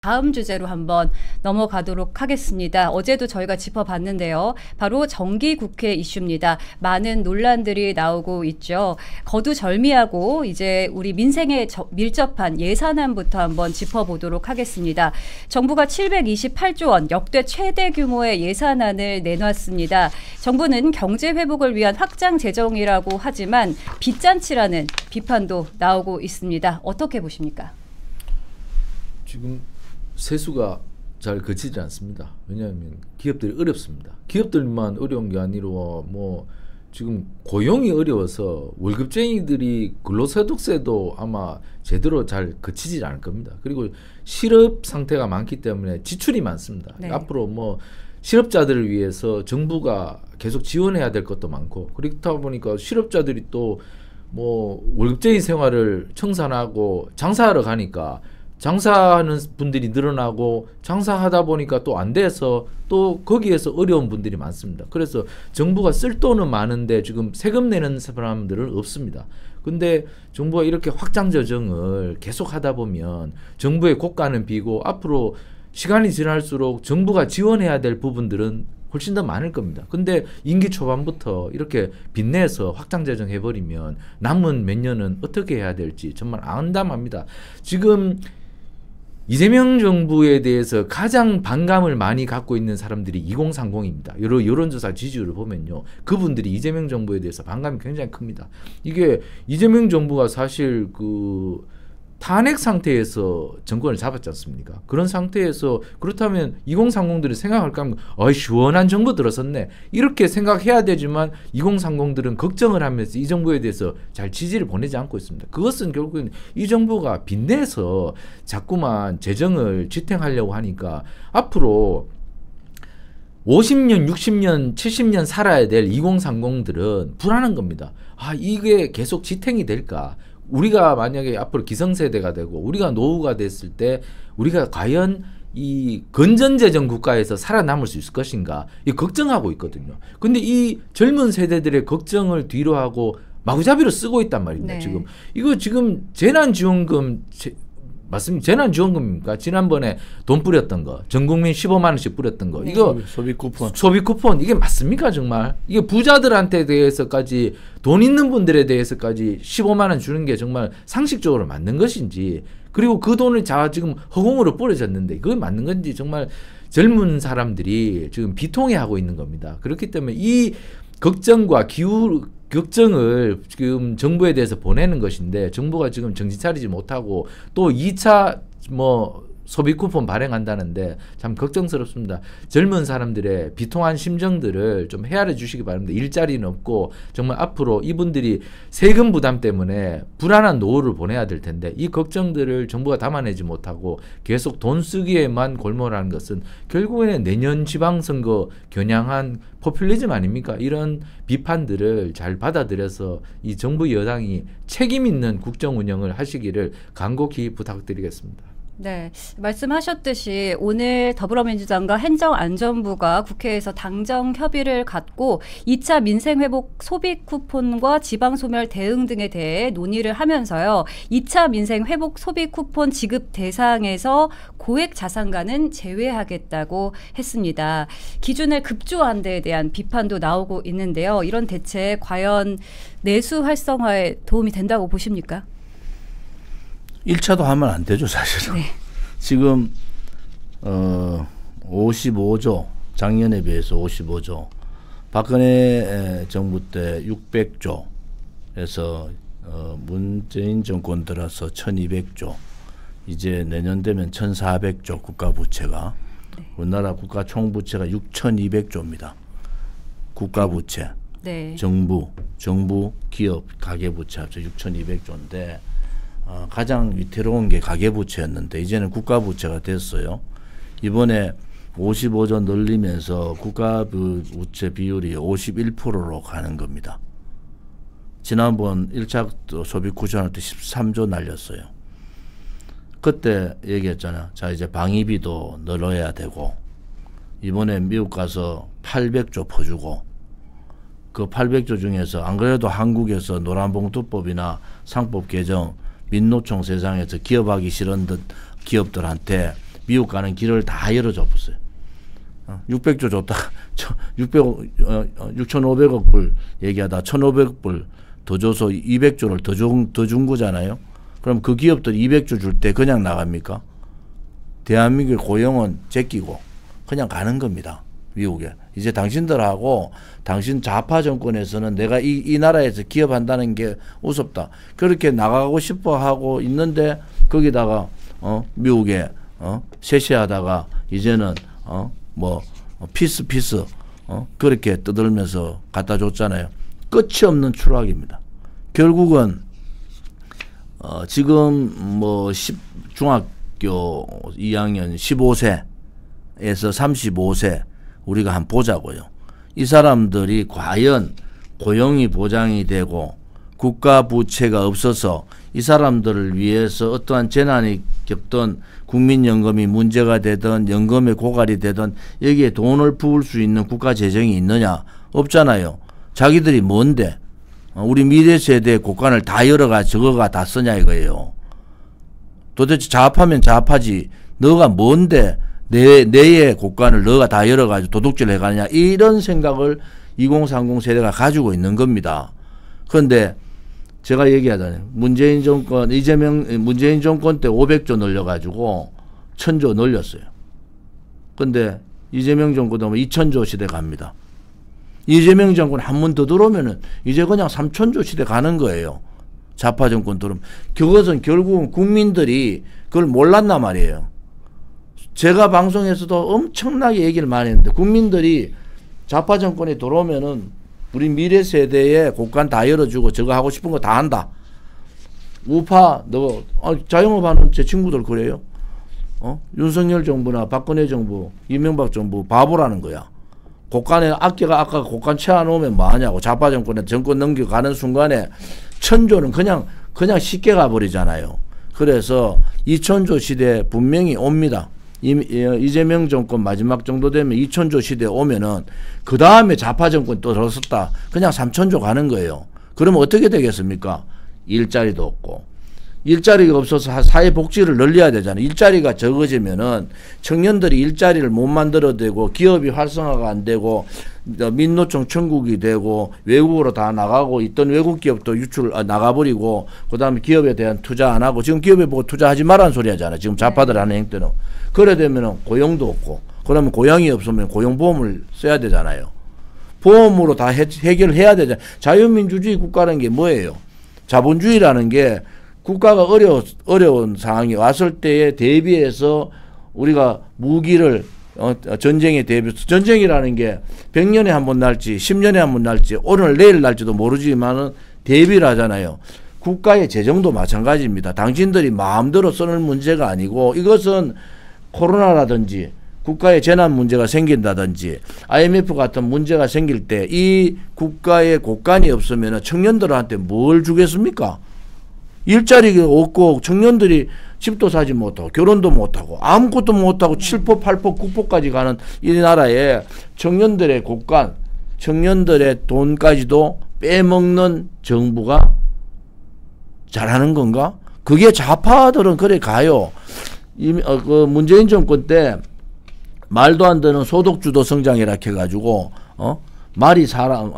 다음 주제로 한번 넘어가도록 하겠습니다. 어제도 저희가 짚어봤는데요. 바로 정기국회 이슈입니다. 많은 논란들이 나오고 있죠. 거두절미하고 이제 우리 민생에 밀접한 예산안부터 한번 짚어보도록 하겠습니다. 정부가 728조 원 역대 최대 규모의 예산안을 내놨습니다. 정부는 경제 회복을 위한 확장 재정이라고 하지만 빚잔치라는 비판도 나오고 있습니다. 어떻게 보십니까? 지금 세수가 잘 그치지 않습니다. 왜냐하면 기업들이 어렵습니다. 기업들만 어려운 게 아니고 뭐 지금 고용이 어려워서 월급쟁이들이 근로소득세도 아마 제대로 잘 그치지 않을 겁니다. 그리고 실업 상태가 많기 때문에 지출이 많습니다. 네. 앞으로 뭐 실업자들을 위해서 정부가 계속 지원해야 될 것도 많고 그렇다 보니까 실업자들이 또 뭐 월급쟁이 생활을 청산하고 장사하러 가니까 장사하는 분들이 늘어나고 장사하다 보니까 또 안 돼서 또 거기에서 어려운 분들이 많습니다. 그래서 정부가 쓸 돈은 많은데 지금 세금 내는 사람들은 없습니다. 근데 정부가 이렇게 확장 재정을 계속 하다 보면 정부의 고가는 비고 앞으로 시간이 지날수록 정부가 지원해야 될 부분들은 훨씬 더 많을 겁니다. 근데 임기 초반부터 이렇게 빚내서 확장 재정 해버리면 남은 몇 년은 어떻게 해야 될지 정말 암담합니다. 지금 이재명 정부에 대해서 가장 반감을 많이 갖고 있는 사람들이 2030입니다. 여론조사 지지율을 보면요. 그분들이 이재명 정부에 대해서 반감이 굉장히 큽니다. 이게 이재명 정부가 사실 그 탄핵 상태에서 정권을 잡았지 않습니까? 그런 상태에서 그렇다면 2030들이 생각할까 하면 시원한 정부 들어섰네. 이렇게 생각해야 되지만 2030들은 걱정을 하면서 이 정부에 대해서 잘 지지를 보내지 않고 있습니다. 그것은 결국은 이 정부가 빚내서 자꾸만 재정을 지탱하려고 하니까 앞으로 50년, 60년, 70년 살아야 될 2030들은 불안한 겁니다. 이게 계속 지탱이 될까? 우리가 만약에 앞으로 기성세대가 되고 우리가 노후가 됐을 때 우리가 과연 이 건전재정 국가에서 살아남을 수 있을 것인가 이 걱정하고 있거든요. 근데 이 젊은 세대들의 걱정을 뒤로 하고 마구잡이로 쓰고 있단 말입니다. 네. 이거 지금 재난지원금 맞습니까? 재난지원금입니까? 지난번에 돈 뿌렸던 거, 전국민 15만 원씩 뿌렸던 거, 네. 이거 소비 쿠폰 이게 맞습니까 정말? 이게 부자들한테 대해서까지 돈 있는 분들에 대해서까지 15만 원 주는 게 정말 상식적으로 맞는 것인지, 그리고 그 돈을 지금 허공으로 뿌려졌는데 그게 맞는 건지 정말 젊은 사람들이 지금 비통해하고 있는 겁니다. 그렇기 때문에 이 걱정과 걱정을 지금 정부에 대해서 보내는 것인데 정부가 지금 정신 차리지 못하고 또 2차 소비 쿠폰 발행한다는데 참 걱정스럽습니다. 젊은 사람들의 비통한 심정들을 좀 헤아려 주시기 바랍니다. 일자리는 없고 정말 앞으로 이분들이 세금 부담 때문에 불안한 노후를 보내야 될 텐데 이 걱정들을 정부가 담아내지 못하고 계속 돈 쓰기에만 골몰하는 것은 결국에는 내년 지방선거 겨냥한 포퓰리즘 아닙니까? 이런 비판들을 잘 받아들여서 이 정부 여당이 책임 있는 국정 운영을 하시기를 간곡히 부탁드리겠습니다. 네, 말씀하셨듯이 오늘 더불어민주당과 행정안전부가 국회에서 당정 협의를 갖고 2차 민생회복 소비 쿠폰과 지방소멸 대응 등에 대해 논의를 하면서요. 2차 민생회복 소비 쿠폰 지급 대상에서 고액 자산가는 제외하겠다고 했습니다. 기준을 급조한 데에 대한 비판도 나오고 있는데요. 이런 대책 과연 내수 활성화에 도움이 된다고 보십니까? 1차도 하면 안 되죠, 사실은. 네. 지금 55조, 작년에 비해서 55조, 박근혜 정부 때 600조에서 문재인 정권 들어서 1200조, 이제 내년 되면 1400조 국가부채가, 네. 우리나라 국가 총부채가 6200조입니다. 국가부채, 네. 정부, 기업, 가계부채 합쳐 6200조인데 가장 위태로운 게 가계부채였는데 이제는 국가부채가 됐어요. 이번에 55조 늘리면서 국가부채 비율이 51%로 가는 겁니다. 지난번 1차 소비 쿠션할 때 13조 날렸어요. 그때 얘기했잖아. 자, 이제 방위비도 늘어야 되고 이번에 미국 가서 800조 퍼주고 그 800조 중에서 안 그래도 한국에서 노란봉투법이나 상법 개정 민노총 세상에서 기업하기 싫은 듯 기업들한테 미국 가는 길을 다 열어줬어요. 600조 줬다. 6,500억 불 얘기하다 1,500억 불 더 줘서 200조를 더 준 거잖아요. 그럼 그 기업들 200조 줄 때 그냥 나갑니까? 대한민국의 고용은 제끼고 그냥 가는 겁니다. 미국에. 이제 당신들하고 당신 좌파 정권에서는 내가 이 나라에서 기업한다는 게 우습다. 그렇게 나가고 싶어 하고 있는데 거기다가 미국에 세시하다가 이제는 피스 그렇게 떠들면서 갖다 줬잖아요. 끝이 없는 추락입니다. 결국은 지금 중학교 2학년 15세에서 35세 우리가 한번 보자고요. 이 사람들이 과연 고용이 보장이 되고 국가 부채가 없어서 이 사람들을 위해서 어떠한 재난이 겪던 국민연금이 문제가 되든 연금의 고갈이 되든 여기에 돈을 부을 수 있는 국가 재정이 있느냐? 없잖아요. 자기들이 뭔데? 우리 미래 세대의 국간을 다 열어가 저거가 다 쓰냐 이거예요. 도대체 좌파면 좌파지 너가 뭔데 내의 국간을 너가 다 열어가지고 도둑질 해가느냐 이런 생각을 2030 세대가 가지고 있는 겁니다. 그런데 제가 얘기하잖아요. 문재인 정권 때 500조 늘려가지고 1,000조 늘렸어요. 근데 이재명 정권 되면 2,000조 시대 갑니다. 이재명 정권 한 번 더 들어오면은 이제 그냥 3,000조 시대 가는 거예요. 좌파 정권 들어오면. 그것은 결국은 국민들이 그걸 몰랐단 말이에요. 제가 방송에서도 엄청나게 얘기를 많이 했는데 국민들이 좌파 정권이 들어오면은 우리 미래 세대에 국간 다 열어주고 저거 하고 싶은 거 다 한다. 우파 자영업하는 제 친구들 그래요. 윤석열 정부나 박근혜 정부, 이명박 정부 바보라는 거야. 국간에 아까 국간 채워놓으면 뭐하냐고. 좌파 정권에 정권 넘겨가는 순간에 1,000조는 그냥 쉽게 가버리잖아요. 그래서 2,000조 시대 분명히 옵니다. 이재명 정권 마지막 정도 되면 2,000조 시대에 오면은 그 다음에 좌파 정권 또 들었었다. 그냥 3,000조 가는 거예요. 그러면 어떻게 되겠습니까? 일자리도 없고. 일자리가 없어서 사회복지를 늘려야 되잖아요. 일자리가 적어지면은 청년들이 일자리를 못 만들어내고 기업이 활성화가 안 되고 민노총 천국이 되고 외국으로 다 나가고 있던 외국 기업도 나가버리고 그다음에 기업에 대한 투자 안 하고 지금 기업에 보고 투자하지 말라는 소리 하잖아요. 지금 좌파들 하는 행태는. 그래 되면은 고용도 없고 그러면 고용이 없으면 고용보험을 써야 되잖아요. 보험으로 다 해결해야 되잖아요. 자유민주주의 국가라는 게 뭐예요? 자본주의라는 게 국가가 어려운 상황이 왔을 때에 대비해서 우리가 무기를 전쟁에 대비해서 전쟁이라는 게 100년에 한 번 날지 10년에 한 번 날지 오늘 내일 날지도 모르지만은 대비를 하잖아요. 국가의 재정도 마찬가지입니다. 당신들이 마음대로 쓰는 문제가 아니고 이것은 코로나라든지 국가의 재난 문제가 생긴다든지 IMF 같은 문제가 생길 때 이 국가의 국간이 없으면 청년들한테 뭘 주겠습니까? 일자리가 없고 청년들이 집도 사지 못하고 결혼도 못하고 아무것도 못하고 7포, 8포, 9포까지 가는 이 나라에 청년들의 국간, 청년들의 돈까지도 빼먹는 정부가 잘하는 건가? 그게 좌파들은 그래 가요. 그 문재인 정권 때 말도 안 되는 소득주도 성장이라 해가지고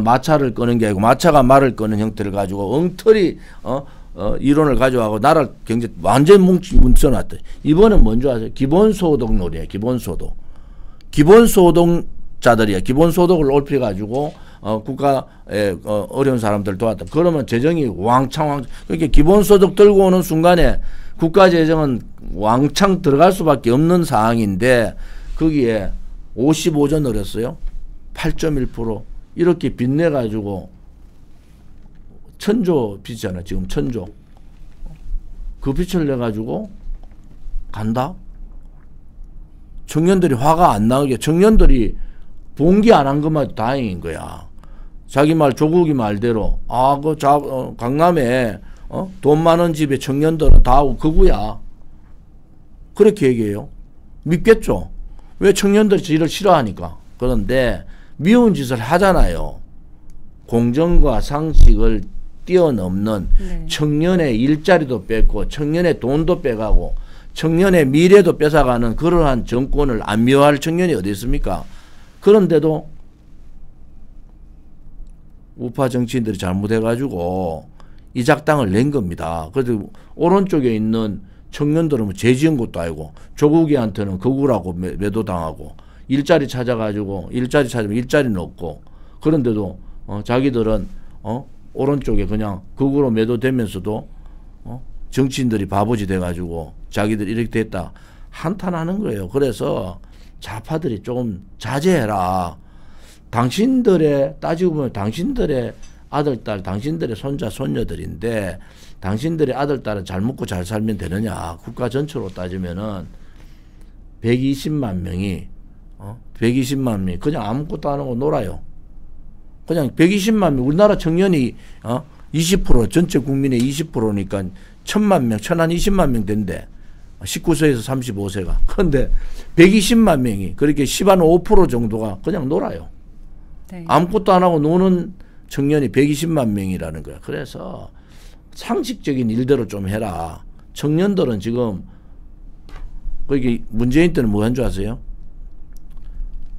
마차를 끄는 게 아니고 마차가 말을 끄는 형태를 가지고 엉터리 이론을 가져가고 나라 경제 완전 뭉쳐놨대. 이번엔 뭔지 아세요? 기본소득 놀이에요. 기본소득. 기본소득자들이야. 기본소득을 올려가지고 국가에 어려운 사람들 도왔다. 그러면 재정이 왕창 그렇게 기본소득 들고 오는 순간에 국가 재정은 왕창 들어갈 수밖에 없는 상황인데 거기에 55조 늘었어요. 8.1% 이렇게 빚내가지고 1,000조 빚이잖아. 지금 1,000조. 그 빚을 내가지고 간다? 청년들이 화가 안 나게 청년들이 봉기 안 한 것만 다행인 거야. 자기 말 조국이 말대로 강남에 돈 많은 집에 청년들은 다 그구야. 그렇게 얘기해요. 믿겠죠? 왜 청년들이 일을 싫어하니까. 그런데 미운 짓을 하잖아요. 공정과 상식을 뛰어넘는 청년의 일자리도 뺏고 청년의 돈도 빼가고 청년의 미래도 뺏어가는 그러한 정권을 안 미워할 청년이 어디 있습니까? 그런데도 우파 정치인들이 잘못해가지고 이 작당을 낸 겁니다. 그래서 오른쪽에 있는 청년들은 뭐 죄 지은 것도 아니고 조국이한테는 거구라고 매도당하고 일자리 찾아가지고 일자리 찾으면 일자리는 없고 그런데도 자기들은 오른쪽에 그냥 거구로 매도되면서도 정치인들이 바보지 돼가지고 자기들 이렇게 됐다 한탄하는 거예요. 그래서 좌파들이 조금 자제해라. 당신들의 따지고 보면 당신들의 아들, 딸, 당신들의 손자, 손녀들인데 당신들의 아들, 딸은 잘 먹고 잘 살면 되느냐. 국가 전체로 따지면은 120만 명이 120만 명이 그냥 아무것도 안 하고 놀아요. 그냥 120만 명, 우리나라 청년이 20% 전체 국민의 20%니까 1000만 명, 1020만 명 된대. 19세에서 35세가. 그런데 120만 명이 그렇게 15% 정도가 그냥 놀아요. 네. 아무것도 안 하고 노는 청년이 120만 명이라는 거야. 그래서 상식적인 일대로 좀 해라. 청년들은 지금 거기 문재인 때는 뭐 한 줄 아세요?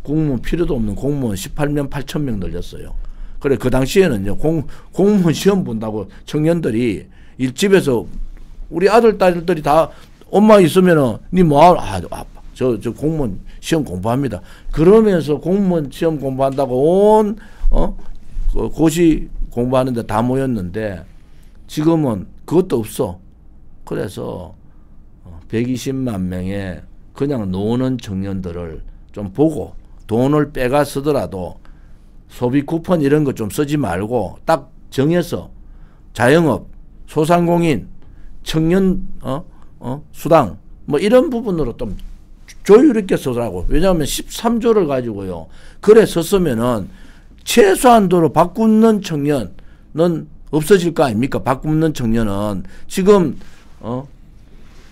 공무원 필요도 없는 공무원 18명 8천 명 늘렸어요. 그래 그 당시에는요 공무원 시험 본다고 청년들이 일집에서 우리 아들 딸들이 다 엄마 있으면은 니 뭐 아빠 저 공무원 시험 공부합니다. 그러면서 공무원 시험 공부한다고 온 고시 공부하는데 다 모였는데 지금은 그것도 없어. 그래서 120만 명의 그냥 노는 청년들을 좀 보고 돈을 빼가 쓰더라도 소비 쿠폰 이런 거 좀 쓰지 말고 딱 정해서 자영업, 소상공인, 청년 수당 뭐 이런 부분으로 좀 조율 있게 쓰라고. 왜냐하면 13조를 가지고요. 그래 썼으면은 최소한도로 바꾸는 청년은 없어질 거 아닙니까? 바꾸는 청년은 지금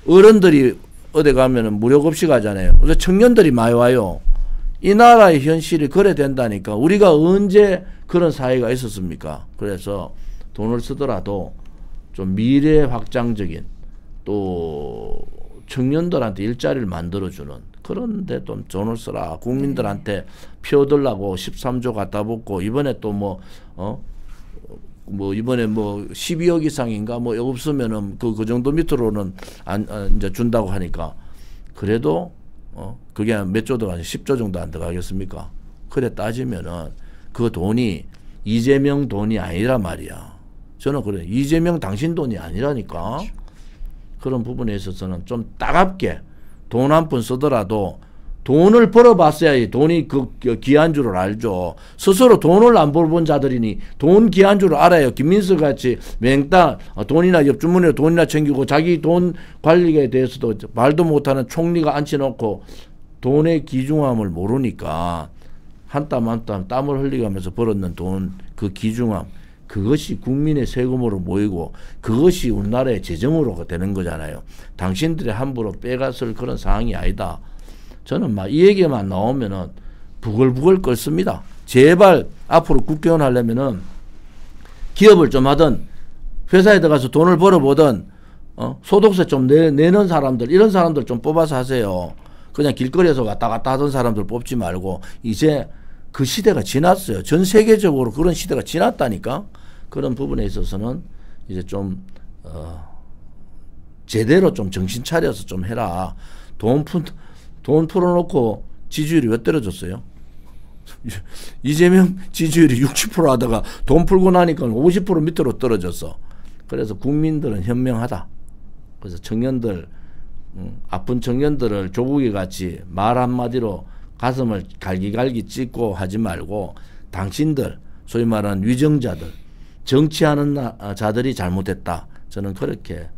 어른들이 어디 가면은 무료 급식 하잖아요. 그래서 청년들이 많이 와요. 이 나라의 현실이 그래 된다니까. 우리가 언제 그런 사회가 있었습니까? 그래서 돈을 쓰더라도 좀 미래 확장적인 또 청년들한테 일자리를 만들어주는 그런데 좀 돈을 쓰라. 국민들한테 표 얻으려고 13조 갖다 붓고 이번에 또 뭐 이번에 뭐 12억 이상인가 뭐 없으면은 그 정도 밑으로는 이제 준다고 하니까 그래도 그게 몇 조도 아니고 10조 정도 안 들어가겠습니까? 그래 따지면은 그 돈이 이재명 돈이 아니라 말이야. 저는 그래. 이재명 당신 돈이 아니라니까. 그런 부분에 있어서는 좀 따갑게 돈 한 푼 쓰더라도 돈을 벌어봤어야 돈이 그 귀한 줄을 알죠. 스스로 돈을 안 벌어본 자들이니 돈 귀한 줄을 알아요. 김민석 같이 맹땅 돈이나 옆주머니에 돈이나 챙기고 자기 돈 관리에 대해서도 말도 못하는 총리가 앉혀놓고 돈의 귀중함을 모르니까 한 땀 한 땀 땀을 흘리면서 벌었는 돈 그 귀중함 그것이 국민의 세금으로 모이고 그것이 우리나라의 재정으로 되는 거잖아요. 당신들이 함부로 빼갔을 그런 상황이 아니다. 저는 막 이 얘기만 나오면은 부글부글 끓습니다. 제발 앞으로 국회의원 하려면은 기업을 좀 하든 회사에 들어가서 돈을 벌어보든 소득세 좀 내는 사람들 이런 사람들 좀 뽑아서 하세요. 그냥 길거리에서 왔다 갔다 하던 사람들 뽑지 말고 이제 그 시대가 지났어요. 전 세계적으로 그런 시대가 지났다니까. 그런 부분에 있어서는 이제 좀 제대로 좀 정신 차려서 좀 해라. 돈 풀어놓고 지지율이 왜 떨어졌어요? 이재명 지지율이 60% 하다가 돈 풀고 나니까 50% 밑으로 떨어졌어. 그래서 국민들은 현명하다. 그래서 청년들 아픈 청년들을 조국이 같이 말 한마디로 가슴을 갈기갈기 찢고 하지 말고 당신들 소위 말하는 위정자들 정치하는 자들이 잘못했다. 저는 그렇게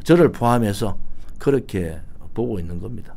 저를 포함해서 그렇게 보고 있는 겁니다.